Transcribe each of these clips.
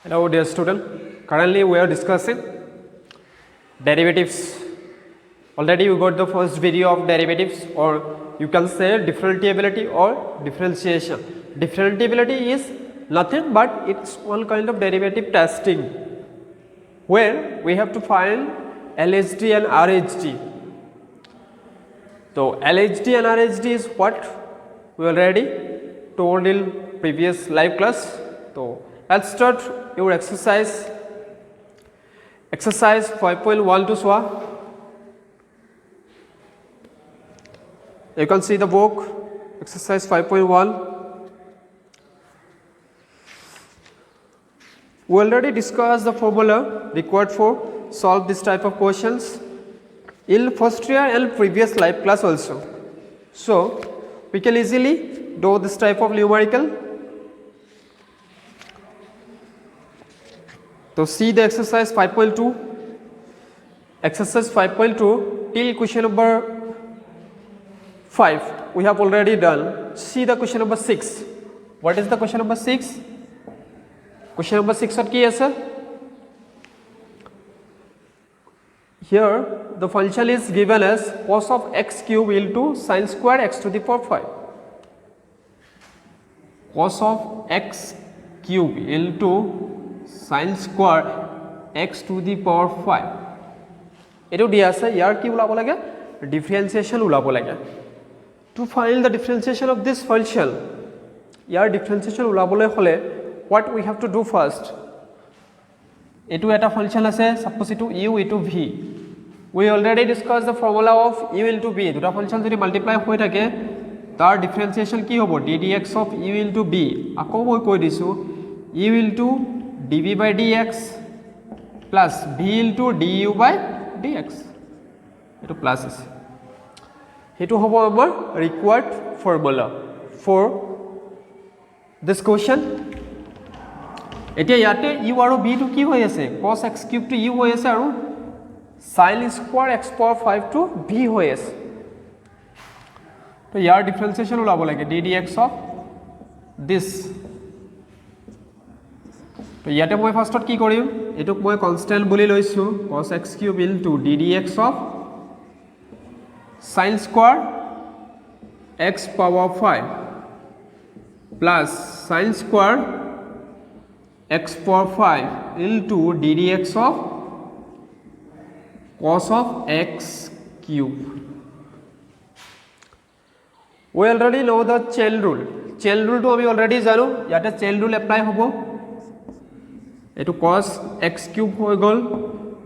Hello dear student, currently we are discussing derivatives. Already you got the first video of derivatives, or you can say differentiability or differentiation. Differentiability is nothing but it's one kind of derivative testing where we have to find LHD and RHD. So LHD and RHD is what we already told in previous live class. So let's start your exercise 5.1 to SWA. You can see the book, exercise 5.1. We already discussed the formula required for solve this type of questions in first year and previous live class also. So we can easily do this type of numerical. So see the exercise 5.2. Exercise 5.2 till question number 5 we have already done. See the question number 6. What is the question number 6? Question number 6 what is it? Here the function is given as cos of x cube into sin square x to the power 5. Cos of x cube into sin square x to the power 5. এটো দিয়া আছে ইয়াৰ কি উলাব লাগে ডিফাৰেন্সিয়েশন উলাব লাগে to find the differentiation of this function ইয়াৰ differentiation উলাবলৈ হলে what we have to do first এটো এটা ফাংশন আছে suppose এটো u এটো v we already discussed the formula of u into v দুটা ফাংশন যদি মাল্টিপ্লাই হৈ থাকে তাৰ ডিফারেন্সিয়েশন কি হ'ব ddx of u into b আকৌ মই কৈ দিছো u into dv by dx plus v into du by dx এটো প্লাস আছে হেতু হ'ব আমাৰ required formula for this question এতিয়া ইয়াতে u আৰু b টু কি হৈ আছে cos x cube to u হৈ আছে আৰু sin square x power 5 to v হৈ আছে তো ইয়াৰ ডিফাৰেন্সিয়েশন ওলাব লাগে ddx of this তো ইয়াতে মই ফাৰ্স্টত কি কৰিম এটুক মই কনস্ট্যান্ট বুলি লৈছো cos x cube into ddx of sin square x power 5 plus sin square x power 5 into ddx of cos of x cube. We already know the chain rule. Chain rule to আমি already জানো ইয়াতে chain rule apply হ'ব এটো cos x cube হৈ গল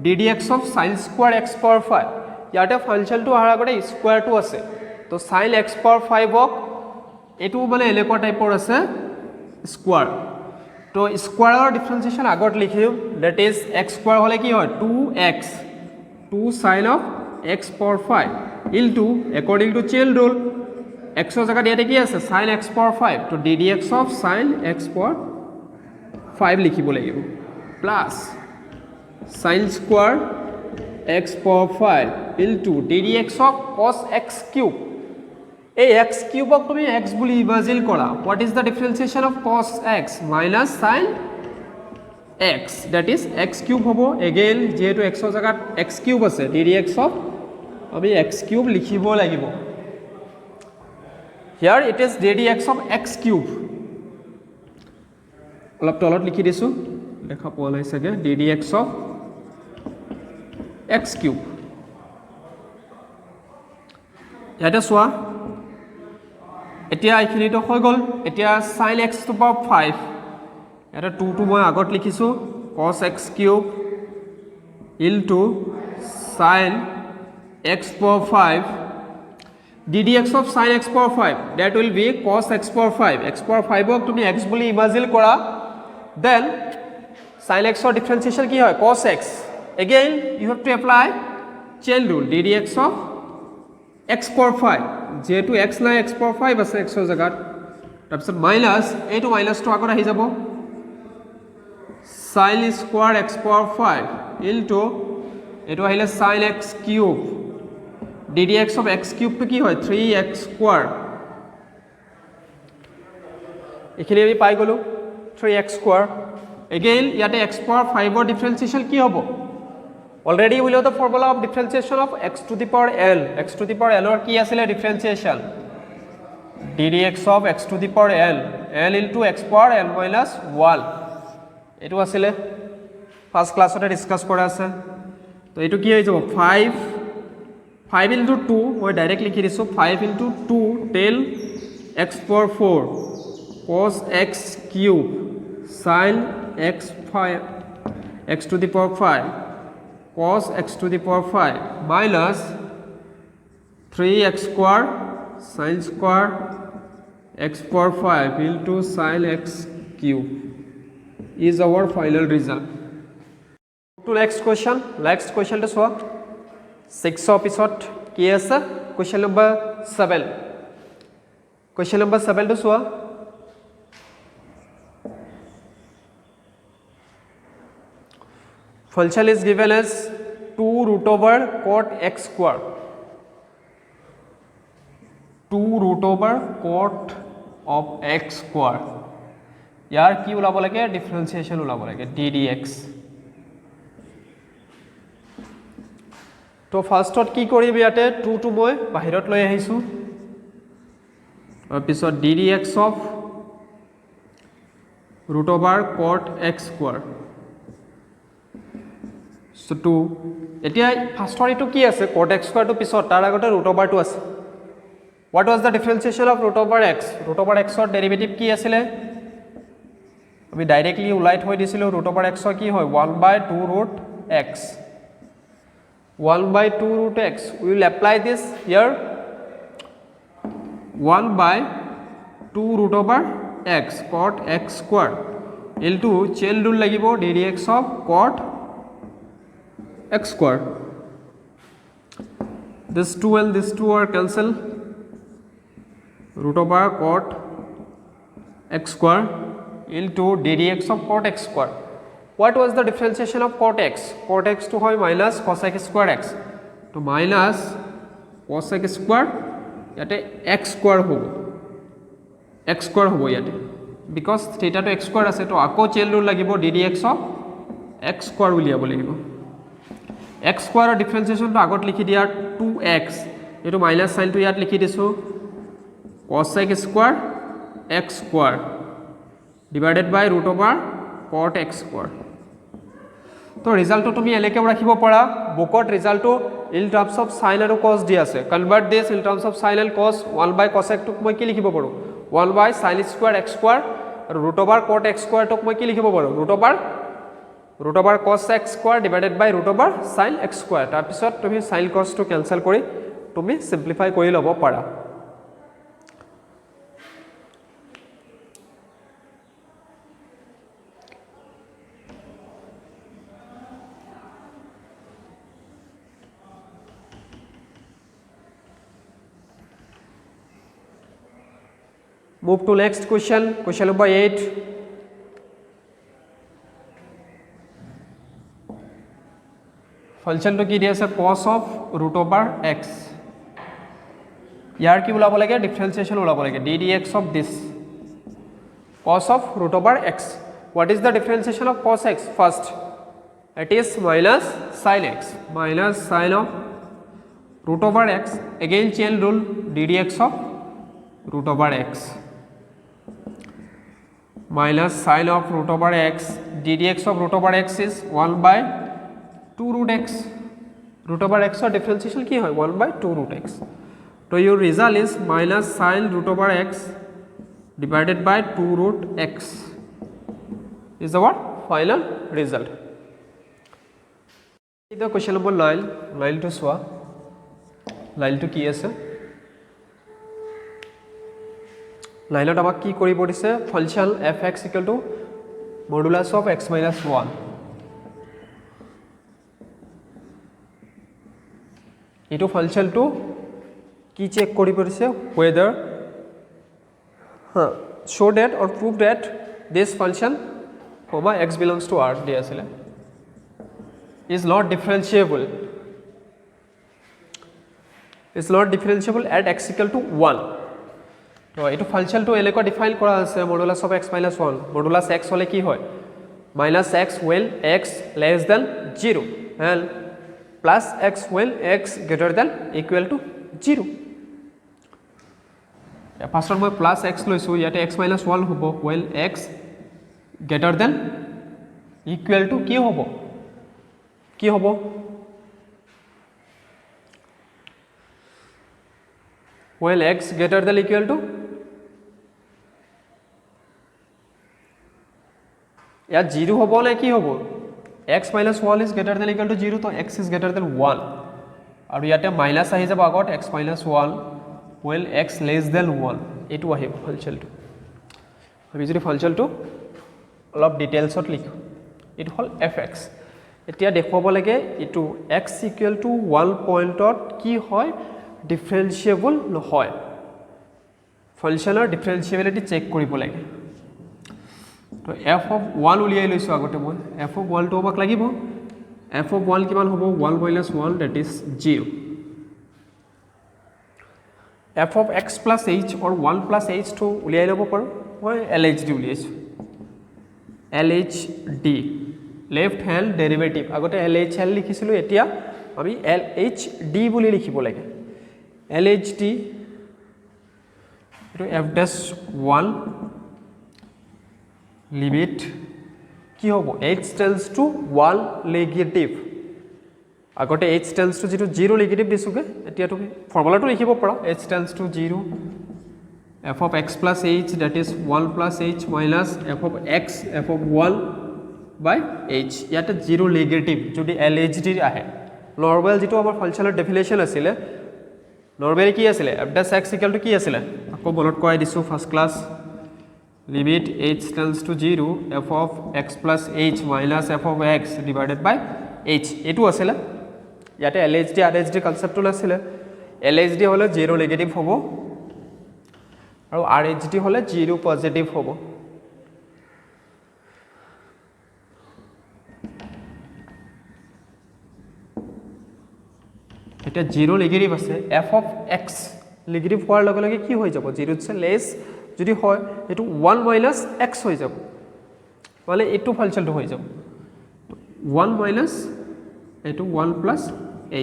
ddx of sin square x power 5 ইয়াতে function টো আহাৰ আগতে স্কয়াৰ টো আছে তো sin x power 5 ক এটো মানে এলেকুৱা টাইপৰ আছে স্কয়াৰ তো স্কয়াৰৰ ডিফাৰেন্সিয়েশন আগত লিখিম দ্যাট ইজ x স্কয়াৰ হলে কি হয় 2x 2 sin of x power 5 into according to chain rule x ৰ জায়গাত ইয়াতে কি আছে sin x power 5 তো ddx of sin x power 5 লিখিব লাগিব plus sin square x power 5 into ddx of cos x cube এই x cube ক তুমি x বুলি ইমাজিন কৰা what is the differentiation of cos x minus sin x that is x cube হ'ব again যেহেতু x ৰ জায়গাত x cube আছে ddx of আমি x cube লিখিব লাগিব here it is ddx of x cube অলপ তলত লিখি দিছো দেখা পোৱা নাই চাগে ddx of x cube ইয়াতে চোৱা এতিয়া এইখিনিটো হৈ গল এতিয়া sin x to power 5 এটা 2 টু মই আগত লিখিছো cos x cube into sin x power 5 ddx of sin x power 5 that will be cos x power 5 x power 5 ক তুমি x বুলি ইমাজিন কৰা then sin x or differentiation কি হয় cos x again you have to apply chain rule ddx of x power 5 যেহেতু x নাই x power 5 আছে x ৰ জায়গাত তাৰপিছত মাইনাস এইটো মাইনাস টো আগত আহি যাব sin square x power 5 into এইটো আহিলে sin x cube ddx of x cube টো কি হয় 3x square এখানে আমি পাই গলো 3x square again ইয়াতে x power 5 ৰ ডিফাৰেন্সিয়েশন কি হ'ব already we know the formula of differentiation of x to the power l x to the power l or কি আছিল differentiation ddx of x to the power l into x power l minus 1 এটো আছিল first ক্লাসতে discuss কৰা আছে তো এটো কি হৈ যাব 5 into 2 মই ডাইরেক্ট লিখি দিছো 5 into 2 টেল x power 4 cos x cube sin x 5 x to the power 5 cos x to the power 5 minus 3x square sin square x power 5 into sin x cube is our final result. To next question to solve 6 episode ki asa question number 7 to solve function is given as 2 root over cot x square 2 root over cot of x square यार की उलाब लगे differentiation उलाब लगे ddx तो फार्स्टत की करिम याते 2 to মই বাহিৰত লৈ আহিছো আৰু পিছত ddx of root over cot x square so 2 এতিয়া ফাৰ্স্টৰ এটো কি আছে cot x square to পিছত তাৰ আগতে root over টো আছে what was the differentiation of root over x ৰ ডেরিভেটিভ কি আছিল আমি ডাইরেক্টলি উলাই থৈ দিছিলো root over x কি হয় 1/2 root x 1/2 root x we will apply this here 1/2 root over x cot x square into chain rule লাগিব ddx of cot x square this 2 and this 2 are cancel root over cot x square into ddx of cot x square what was the differentiation of cot x to hoy minus cos x square x to minus cos x square yate x square hobo yate because theta to x square ase to ako chain rule lagibo ddx of x square uliabo lagibo x square differentiation to agot likhi dia 2x eto minus sign to yat likhi disu cos x square x square divided by root over cot x square तो result to tumi eleke rakhibo para bokot result to in terms of sin and cos di ase convert this in terms of sin and cos 1 by cos x to moi ki likhibo paru 1 by sin square x square root over cot x square to moi ki likhibo paru root over cos x square divided by root over sin x square tar pisot tumi sin cos to cancel kori tumi simplify kori lobo para move to next question number 8 function to ki dia ase cos of root over x yar ki ulabo lage differentiation ulabo lage ddx of this cos of root over x what is the differentiation of cos x first it is minus sin of root over x again chain rule ddx of root over x minus sin of root over x ddx of root over x is 1/2 root x root over x or differentiation ki hoy 1/2 root x so your result is minus sin root over x divided by 2 root x is our final result the question number 9 to soa line to ki ase লাইনত আমাক কি কৰিব দিছে function fx = modulus of x - 1 এটো ফাংশনটো কি check কৰিব দিছে whether show that or prove that this function comma x belongs to R দিয়া আছিল is not differentiable at x = 1 তো এটো ফাংশনটো এলেকা ডিফাইন কৰা আছে modulus of x - 1 modulus x হলে কি হয় minus x when x less than 0 and plus x when x greater than equal to 0. First মই plus x লৈছো ইয়াতে x minus 1 হ'ব when x greater than equal to কি হ'ব when x greater than equal to ইয়াত 0 হ'ব নে কি হ'ব x minus 1 is greater than equal to 0 তো x is greater than 1 আৰু ইয়াতে মাইনাস আহি যাব আগত x minus 1 when x less than 1 এটো আহিব ফাংচনটো আমি যদি ফাংচনটো অলপ ডিটেইলছত লিখো এটো হল fx এতিয়া দেখুৱাব লাগে এটো x equal to 1 পইণ্টত কি হয় ডিফাৰেন্সিয়েবল নহয় ফাংচনৰ ডিফাৰেন্সিয়েবিলিটি চেক কৰিব লাগে তো f of 1 উলিয়াই লৈছো আগতে মই f of 1 টো আমাক লাগিব f of 1 কিমান হ'ব 1 minus 1 that is 0 f of x plus h or 1 plus h to উলিয়াই লব পাৰো মই lhd উলিয়াইছো lhd left hand derivative আগতে lhl লিখিছিলো এতিয়া আমি lhd বুলি লিখিব লাগে lhd এটো f dash 1 limit কি হ'ব h tends to 1 negative আগতে h tends to 0 negative দিছোগে এতিয়া তুমি ফৰ্মুলাটো লিখিব পাৰা h tends to 0 f of x plus h that is 1 plus h minus f of x f of 1 by h ইয়াতে 0 negative যদি lhd আহে নরমাল যেটো আমাৰ ফাংচনৰ ডেফিনেশন আছিল নরমালি কি আছিল f dash x equal to কি আছিল আকৌ বলত কৰাই দিছো first class limit h tends to 0 f of x plus h minus f of x divided by h এটো আছিল ইয়াতে lhd rhd কনসেপ্টটো আছিল lhd হলে 0 নেগেটিভ হ'ব আৰু rhd হলে 0 পজিটিভ হ'ব এটা 0 নেগেটিভ আছে f of x নেগেটিভ হোৱাৰ লগে লগে কি হৈ যাব 0 সে লেস যদি হয় এটো 1 minus x হৈ যাব মানে এটো ফাংচনটো হৈ যাব 1 minus এটো 1 plus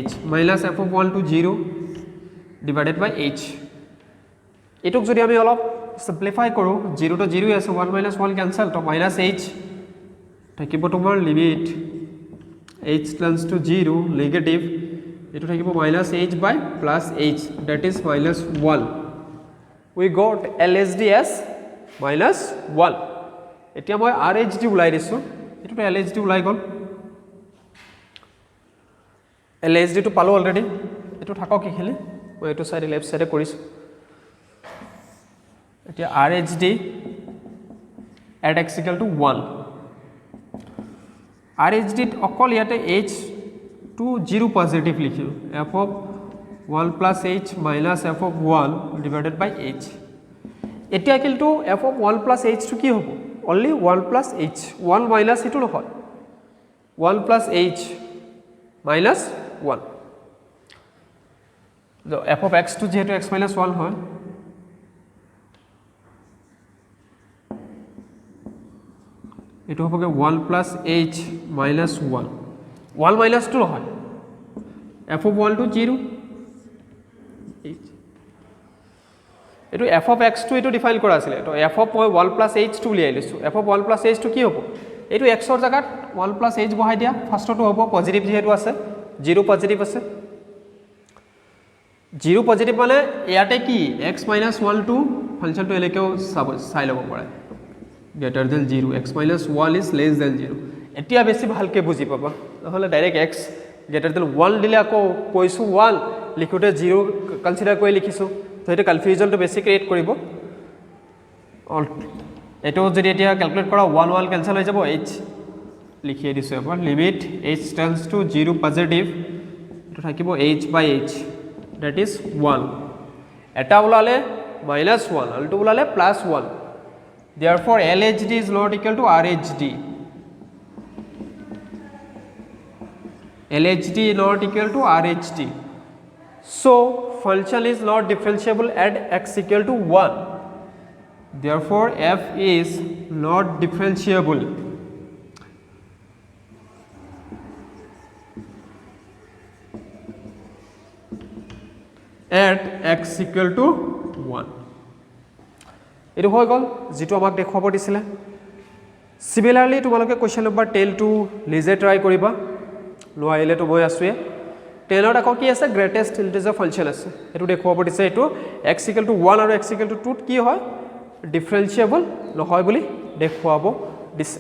h minus f of 1 to 0 divided by h এটোক যদি আমি অলপ সিম্পলিফাই কৰো 0 to 0 আছে 1 minus 1 ক্যান্সেল তো minus h থাকিব তোমাৰ limit h tends to 0 negative এটো থাকিব minus h by plus h that is minus 1 we got lhd as minus 1 এতিয়া মই rhd উলাই দিছো এটো lhd উলাই গল lhd to পালো অলৰেডি এটো থাকক কি খেলি মই এটো সাইডে লেফট সাইডে কৰিছো এতিয়া rhd at x equal to 1 rhd অকল ইয়াতে h to 0 পজিটিভ লিখিলো f of 1 plus h minus f of 1 divided by h এতিয়া কিন্তু f of 1 plus h to কি হ'ব only 1 plus h 1 minus এটো নহয় 1 plus h minus 1 so f of x to যেহেতু x minus 1 হয় এটো হ'বগে 1 plus h minus 1 1 minus 2 নহয় f of 1 to 0 এটো f of x to এটো ডিফাইন কৰা আছিল তো f of 1 plus h to উলিয়াই লৈছো f of 1 plus h to কি হ'ব এটো x ৰ জাগাত 1 plus h বহাই দিয়া ফাৰ্স্টটো হ'ব পজিটিভ যেহেতু আছে 0 পজিটিভ আছে 0 পজিটিভ মানে ইয়াতে কি x minus 1 to ফাংচনটো এলেকেও চাই লব পাৰে greater than 0 x minus 1 is less than 0 এতিয়া বেছি ভালকে বুজি পাবা নহলে ডাইৰেক্ট x greater than 1 দিলে আকৌ কৈছো 1 লিখোতে 0 কনসিডাৰ কৰি লিখিছো তো এটা কনফিউজনটো বেছি ক্ৰিয়েট কৰিব এটো যদি এতিয়া ক্যালকুলেট কৰা 1 1 ক্যান্সেল হৈ যাব h লিখিয়ে দিছো এবাৰ limit h tends to 0 positive তো থাকিব h by h that is 1 এটা ওলালে -1 আলটো ওলালে +1 therefore lhd is not equal to rhd lhd is not equal to rhd so function is not differentiable at x equal to 1 therefore f is not differentiable at x equal to 1 এটো হৈ গল যেটো আমাক দেখুৱাব দিছিলে সিমিলাৰলি তোমালোকে question number 10 two লিজে try কৰিবা লোৱাইলে তো বৈ আছুয়ে 10 ৰ আকৌ কি আছে গ্ৰেটেষ্ট ইন্টিজাৰ ফাংচন আছে এটো দেখুৱাব দিছে এটো x equal to 1 আৰু x equal to 2 কি হয় ডিফাৰেন্সিয়েবল নহয় বুলি দেখুৱাব দিছে